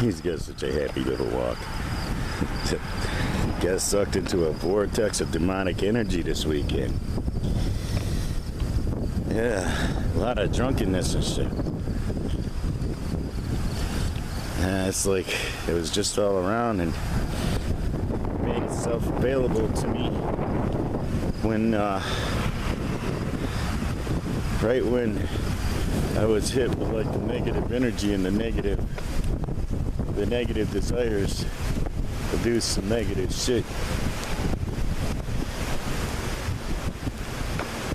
He's got such a happy little walk. Got sucked into a vortex of demonic energy this weekend. Yeah, a lot of drunkenness and shit. It's like it was just all around and made itself available to me when, right when I was hit with like the negative energy and the negative desires to do some negative shit.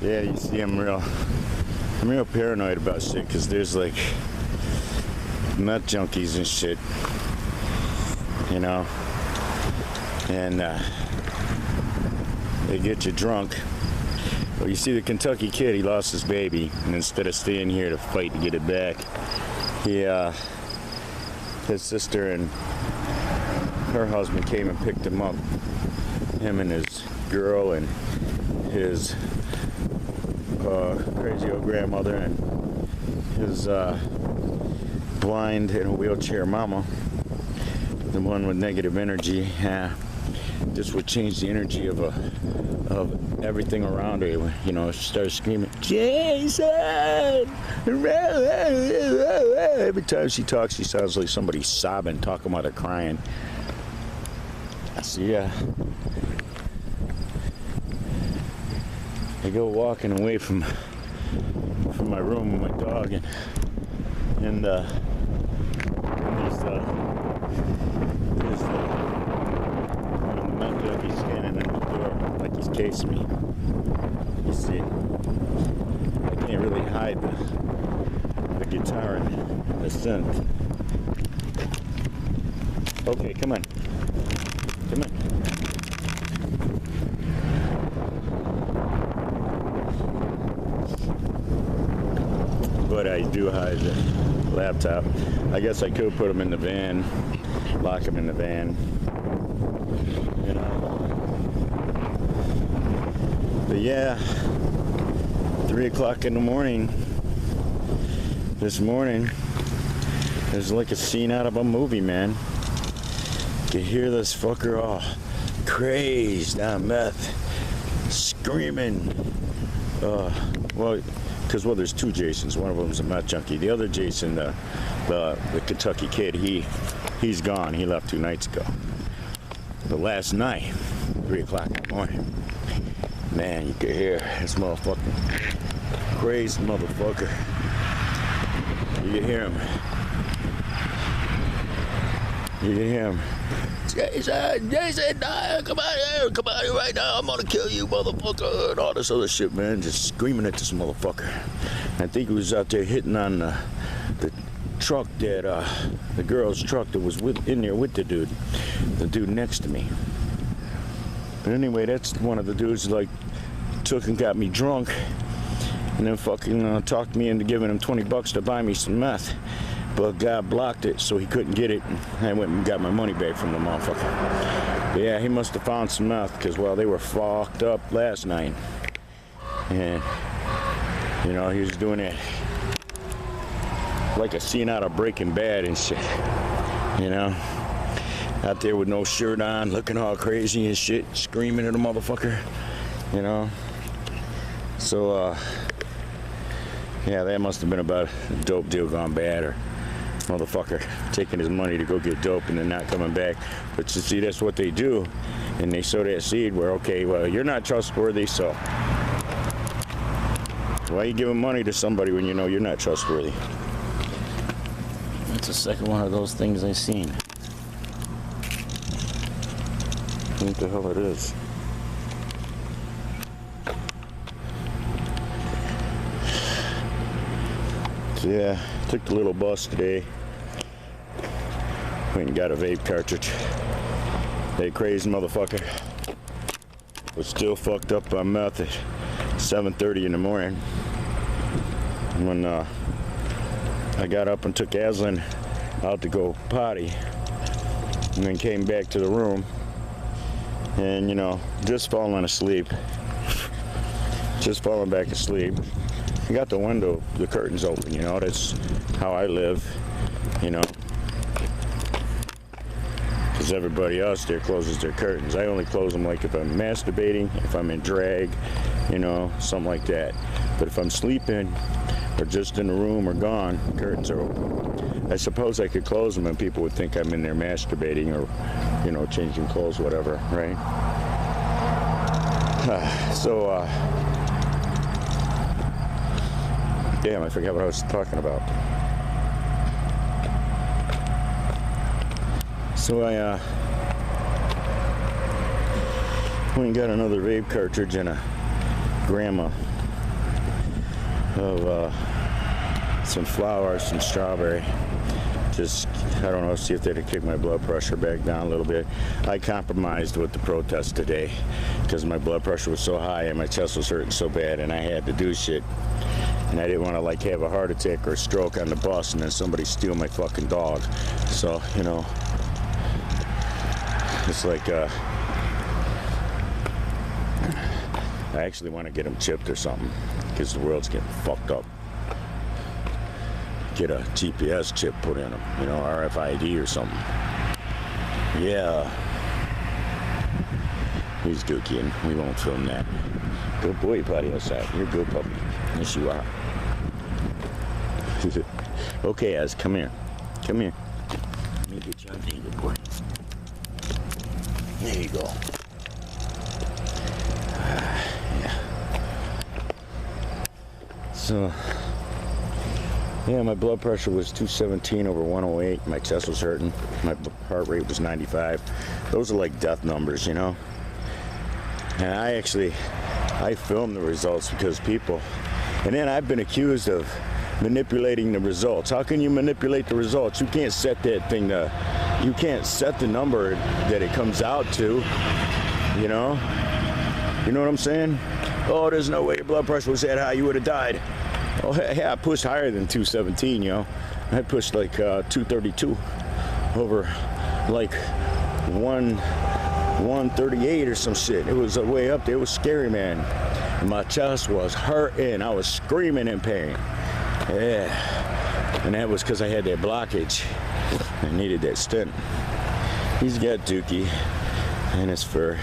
Yeah, you see, I'm real paranoid about shit because there's like nut junkies and shit, you know, and they get you drunk. Well, you see the Kentucky kid, he lost his baby, and instead of staying here to fight to get it back, his sister and her husband came and picked him up. Him and his girl and his crazy old grandmother and his blind in a wheelchair mama, the one with negative energy. This would change the energy of everything around her. You know, she started screaming, Jason! Every time she talks, she sounds like somebody sobbing, talking about her crying. So yeah, I go walking away from my room with my dog, and there's one of the men junkies standing in the door like he's casing me. You see, I can't really hide the guitar and the synth. Okay, come on. Come on. But I do hide the laptop. I guess I could put them in the van, lock them in the van, you know. But yeah, 3 o'clock in the morning, this morning, there's like a scene out of a movie, man. You can hear this fucker all crazed on meth, screaming. Because there's two Jasons. One of them's a meth junkie. The other Jason, the Kentucky kid, he's gone. He left 2 nights ago. But last night, 3 o'clock in the morning, man, you could hear this motherfucking crazed motherfucker. You can hear him. You can hear him. Jason, come out here right now. I'm gonna kill you, motherfucker, and all this other shit, man. Just screaming at this motherfucker. I think he was out there hitting on the truck that, the girl's truck that was in there with the dude next to me. But anyway, that's one of the dudes like took and got me drunk, and then fucking talked me into giving him $20 to buy me some meth. But God blocked it, so he couldn't get it. I went and got my money back from the motherfucker. But yeah, he must have found some meth, because, well, they were fucked up last night. And, you know, he was doing it like a scene out of Breaking Bad and shit. You know? Out there with no shirt on, looking all crazy and shit, screaming at a motherfucker. You know? So, yeah, that must have been about a dope deal gone bad, or motherfucker taking his money to go get dope and then not coming back. But you see, that's what they do, and they sow that seed where, okay, well, you're not trustworthy, so why are you giving money to somebody when you know you're not trustworthy? That's the second one of those things I've seen. What the hell it is? So yeah, took the little bus today. Went and got a vape cartridge. That crazy motherfucker was still fucked up on meth at 7:30 in the morning. When I got up and took Aslan out to go potty, and then came back to the room, and you know, just falling asleep. Just falling back asleep. I got the window, the curtains open, you know, that's how I live, you know. because everybody else there closes their curtains. I only close them like if I'm masturbating, if I'm in drag, you know, something like that. But if I'm sleeping or just in the room or gone, curtains are open. I suppose I could close them and people would think I'm in there masturbating or, you know, changing clothes, whatever, right? Damn, I forgot what I was talking about. So I went and got another vape cartridge and a grandma of some flour, some strawberry. Just, I don't know, see if they'd kick my blood pressure back down a little bit. I compromised with the protest today because my blood pressure was so high and my chest was hurting so bad and I had to do shit. And I didn't want to like have a heart attack or a stroke on the bus and then somebody steal my fucking dog. So, you know, it's like, I actually want to get them chipped or something because the world's getting fucked up. Get a GPS chip put in them, you know, RFID or something. Yeah. He's dookie and we won't film that. Good boy, buddy, outside. You're a good puppy. Yes, you are. Okay, Az, come here. Come here. Let me get you on here, good boy. There you go. Yeah. So, yeah, my blood pressure was 217 over 108. My chest was hurting. My heart rate was 95. Those are like death numbers, you know? And I filmed the results because people, and then I've been accused of manipulating the results. How can you manipulate the results? You can't set that thing to, you can't set the number that it comes out to, you know? You know what I'm saying? Oh, there's no way your blood pressure was that high, you would have died. Oh, yeah, I pushed higher than 217, you know? I pushed like 232 over like 138 or some shit. It was way up there. It was scary, man. And my chest was hurting. I was screaming in pain. Yeah. And that was because I had that blockage. I needed that stent. He's got dookie in his fur.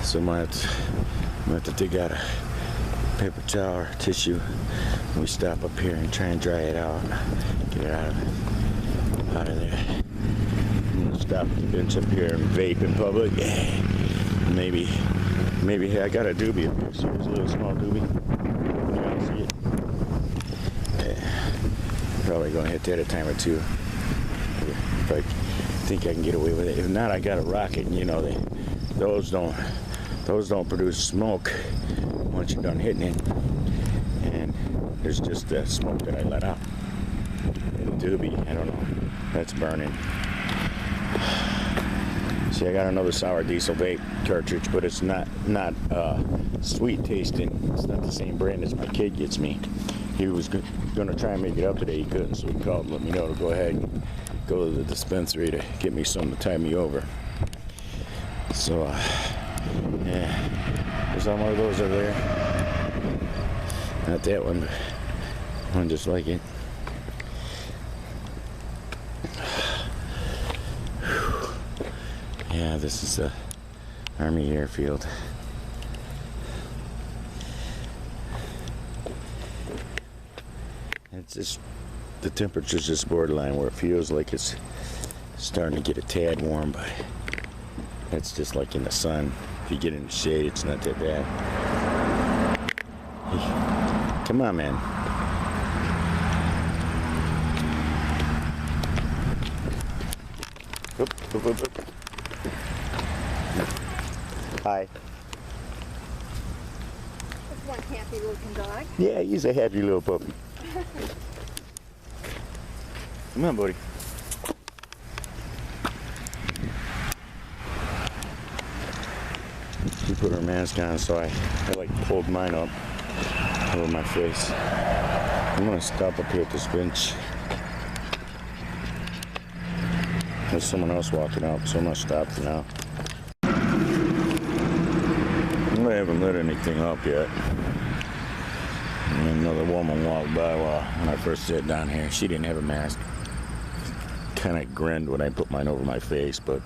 So I'm gonna have to dig out a paper towel or tissue. We stop up here and try and dry it out. Get it out of there. I'm gonna stop the bench up here and vape in public. Yeah. Maybe I got a doobie up here. See this little small doobie? You guys see it? Yeah. Probably gonna hit that a time or two. If I think I can get away with it. If not, I got a rocket. You know, those don't produce smoke once you're done hitting it. And there's just the smoke that I let out. And the doobie, I don't know. That's burning. See, I got another sour diesel vape cartridge, but it's not sweet tasting. It's not the same brand as my kid gets me. He was gonna try and make it up today. He couldn't, so he called and let me know to go ahead and go to the dispensary to get me something to tie me over. So, yeah, there's one of those over there. Not that one, but one just like it. Yeah, this is the Army airfield. It's just, the temperature's just borderline where it feels like it's starting to get a tad warm, but that's just like in the sun. If you get in the shade, it's not that bad. Hey, come on, man. Oop, oop, oop, oop. Hi. That's one happy looking dog. Yeah, he's a happy little puppy. Come on, buddy. She put her mask on, so I like pulled mine up over my face. I'm gonna stop up here at this bench. There's someone else walking up, so I'm gonna stop for now. I haven't lit anything up yet. And another woman walked by when I first sat down here. She didn't have a mask. kind of grinned when I put mine over my face, but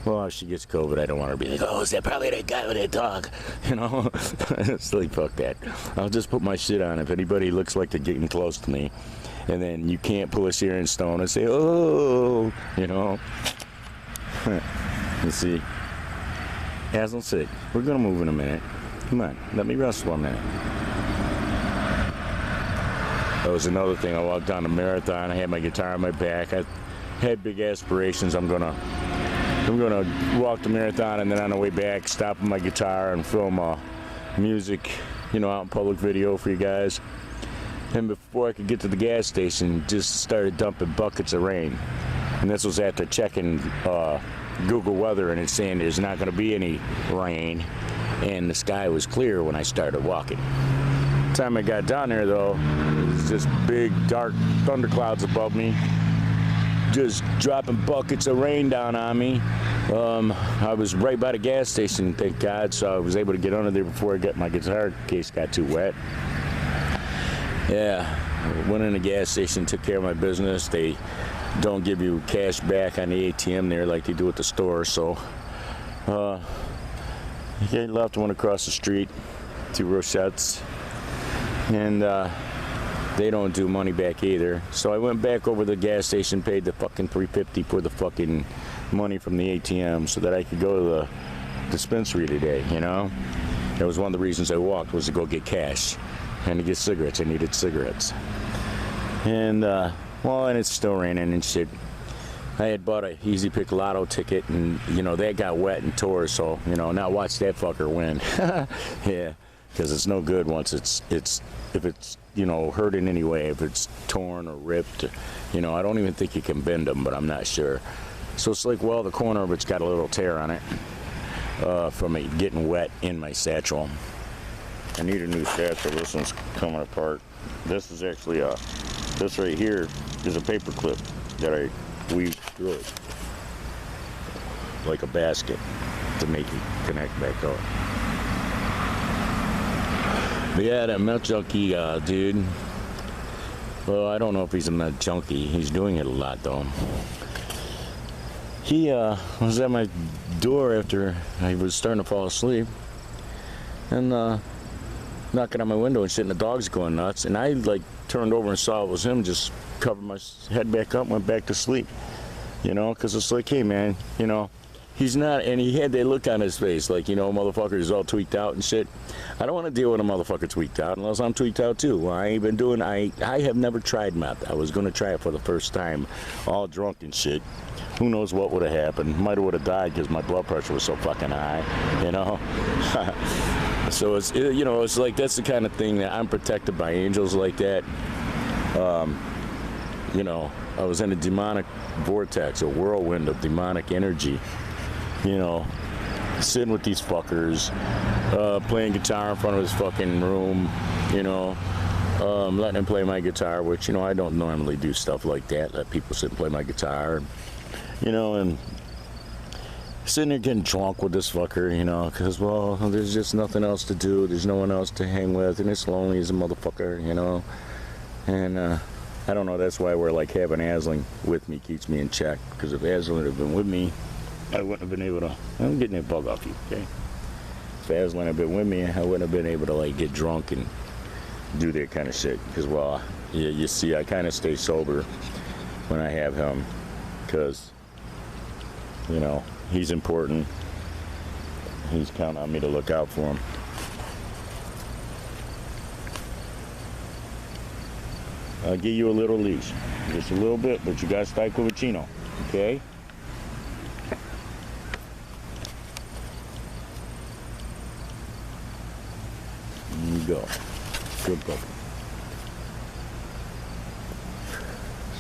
well, if she gets COVID, I don't want her to be like, oh, is that probably that guy with that dog? You know? It's like, fuck that. I'll just put my shit on if anybody looks like they're getting close to me. And then you can't pull a Sharon Stone and say, oh, you know? You see? Hazel sick. We're going to move in a minute. Come on, let me rest for a minute. That was another thing. I walked down the marathon. I had my guitar on my back. I had big aspirations. I'm gonna walk the marathon, and then on the way back, stop with my guitar and film music, you know, out in public video for you guys. And before I could get to the gas station, just started dumping buckets of rain. And this was after checking Google weather, and it's saying there's not going to be any rain, and the sky was clear when I started walking. The time I got down there, though, it was just big, dark thunderclouds above me, just dropping buckets of rain down on me. I was right by the gas station, thank God, so I was able to get under there before my guitar case got too wet. Yeah, went in the gas station, took care of my business. They don't give you cash back on the ATM there like they do at the store, so I left, went across the street to Rochette's, and they don't do money back either. So I went back over to the gas station, paid the fucking $3.50 for the fucking money from the ATM so that I could go to the dispensary today, you know? That was one of the reasons I walked, was to go get cash and to get cigarettes. I needed cigarettes. And, well, and it's still raining and shit. I had bought a Easy Pick Lotto ticket, and, you know, that got wet and tore, so, you know, now watch that fucker win. Yeah, because it's no good once if it's, you know, hurt in any way, if it's torn or ripped, you know, I don't even think you can bend them, but I'm not sure. So it's like, well, the corner of it's got a little tear on it from it getting wet in my satchel. I need a new satchel. This one's coming apart. This is actually this right here is a paper clip that I weaved through it like a basket to make it connect back up. But yeah, that meth junkie dude, well, I don't know if he's a meth junkie. He's doing it a lot though. He was at my door after I was starting to fall asleep, and knocking on my window and shit, and the dog's going nuts, and I like turned over and saw it was him, just covered my head back up, went back to sleep, you know, because it's like, hey man, you know, he's not, and he had that look on his face like, you know, motherfucker is all tweaked out and shit. I don't want to deal with a motherfucker tweaked out unless I'm tweaked out too. Well, I ain't been doing, I have never tried meth. I was going to try it for the first time, all drunk and shit. Who knows what would have happened. Might have died because my blood pressure was so fucking high, you know. So it's, you know, it's like, that's the kind of thing that I'm protected by angels like that. You know, I was in a demonic vortex, a whirlwind of demonic energy, you know, sitting with these fuckers, playing guitar in front of his fucking room, you know, letting him play my guitar, which, you know, I don't normally do stuff like that, let people sit and play my guitar, you know, and sitting there getting drunk with this fucker, you know, because, well, there's just nothing else to do, there's no one else to hang with, and it's lonely as a motherfucker, you know, and I don't know, that's why we're like having Aslan with me keeps me in check, because if Aslan had been with me, I wouldn't have been able to, I'm getting that bug off you, okay? If Aslan had been with me, I wouldn't have been able to like get drunk and do that kind of shit, because, well, you see, I kind of stay sober when I have him, because, you know, he's important. He's counting on me to look out for him. I'll give you a little leash, just a little bit, but you gotta stay Covicino, okay? There you go. Good puppy.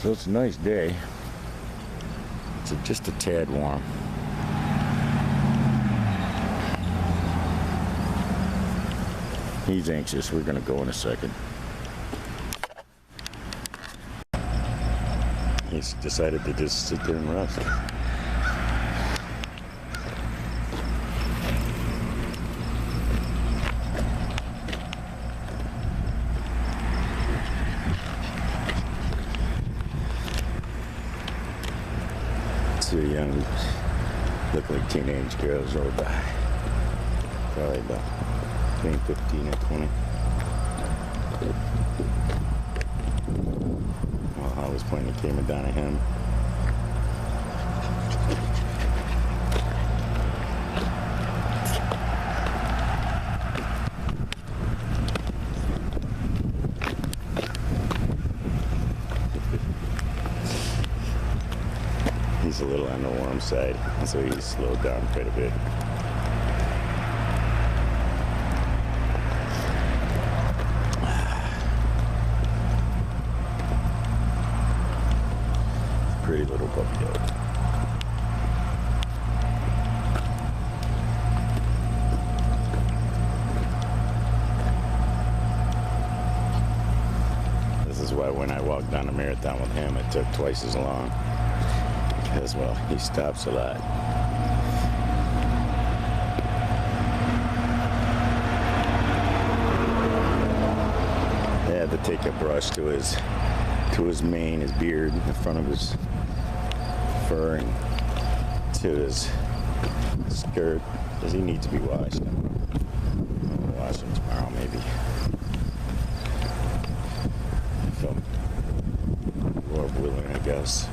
So it's a nice day. It's just a tad warm. He's anxious. We're gonna go in a second. He's decided to just sit there and rest. Two young, look like teenage girls rode by. Probably about between 15 and 20. While I was playing the game down at him. He's a little on the warm side, so he's slowed down quite a bit. Pretty little puppy dog. This is why when I walked down a marathon with him, it took twice as long. As well, he stops a lot. They had to take a brush to his mane, his beard, in front of his fur, and to his skirt, because he needs to be washed. I'll wash him tomorrow, maybe. So, Lord willing, I guess.